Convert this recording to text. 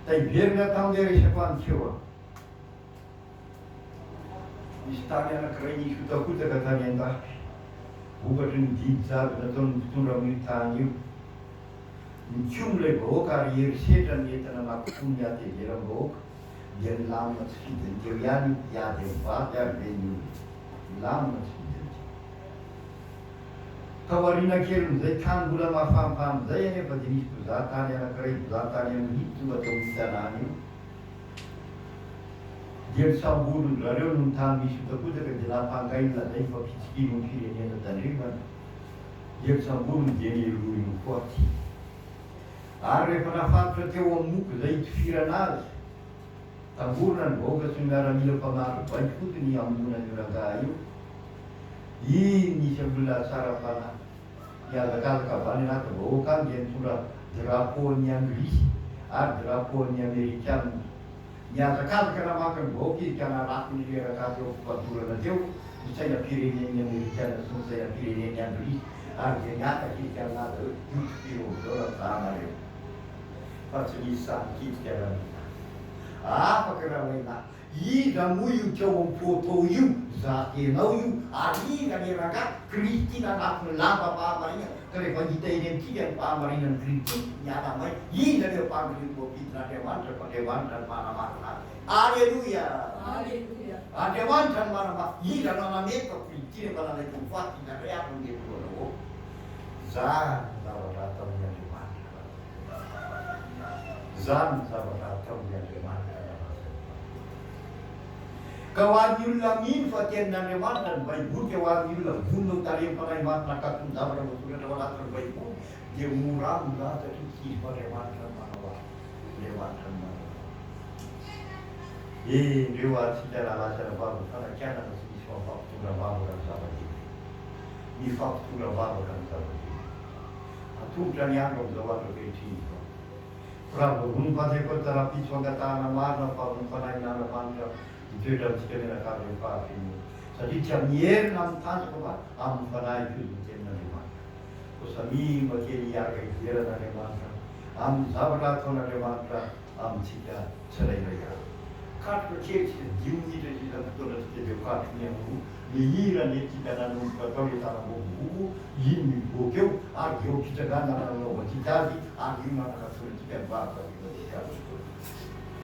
Tai verina tamin'ilay resaka antseo misy tany anankiray nisy hotakotaka tany an-dafy. Vokatry ny didy jiaby nataony mpitondra amin'io tany io. Nitsomon'ilay vahoaka ary herisetra ny entana nampitony ady heveram-bahoaka dia nilamina tsy fidiny teo ihany iady mivady ary be ny milamina tsy fidiny teo. Ka variana kelin'izay tany mbola mafampamy zay anefa dia nisy mpizahatany anankiray mpizahatany amin'ny tonga teo amin'ny tanàna io. Dia ny sambolony zareo no ny tany misy hotakotaka dia nampangaina zay fa fitsikilo ny firenena tandremana. Dia ny sambolony dia nieloino koa ty. Ary rehefa nafatotra teo amin'ny moko zay itifirana azy, tamborona ny vahoaka sy ny miaramila mpamaro baiko fotony hamonina io rangaha io. Iny nisy ambola tsara fanahy miazakazaka avy any anaty vahoaka any dia mitondra drapeau-ny Anglisy ary drapeau-ny Amerikanina. Miazakazaka namaky ny vahoaka izy ka narafiny reraka teo fatorana teo ny sainam-pirenen'ny Amerikanina sy ny sainam-pirenen'ny Anglisy ary dia niataka izy ka nalaza hoe io zao razahanareo fa tsy nisy samy kitika raha afaka raha maina iza moa io teo amin'ny photo io zatenao io ary iza le rangaha Kristina anafiny lamba pahamarina ka rehefa hita eny amintsika ny pahamarina ny Kristy miala may iza le mpampitin'Andriamanitra fa Andriamanitra ny manamarina azy. Alleluia, Andriamanitra ny manamarina iza no nametaka Kristina fa nanaiky mifaty izay aby ny etoanao zany zavatra ataon'ny Andriamanitra. Zany zavatra ataon'ny Andriamanitra. Ka ho an'ny olona mino fa tenin'Andriamanitra ny baiboly ka ho an'ny olona vonona ho tarem-panahy marina katony zavatra voasoratra ao anatin'ny baiboly dia mora aminy zany satria tsy izy fa Andriamanitra ny manao azy. Andriamanitra ny manao. Ndreo atsika rahalasa vavaka fanakanana sy misy mifampitondrambavaka ny zava-dehibe. Mifampitondrambavaka ny zava-dehibe. Atolotra ny andro amin'izao andro ankehitriny zao. Raha vavony mpanjaikoa tarapitso fangatahana marina fa ny fanahin'Andriamanitra itoetra amintsika menakavy rehefa afenina. Satria tsy amierina amin'ny tanjaka fa amin'ny fanahy fio ny tenin'Andriamanitra. Ko samima kely hiaraka iveran'Andriamanitra amin'ny zavatra ataon'Andriamanitra amintsika tsirairay avy. Katroka kely tsy dimy minitra sisa fotoana tsy tebe katroka ny amin'ny le hira ny tsika nanomboka atao le tanam-bovoko iny mivoaka eo ary eo fitsangana nanaovantsika azy ary io nanakasolontsika ny vavaka io.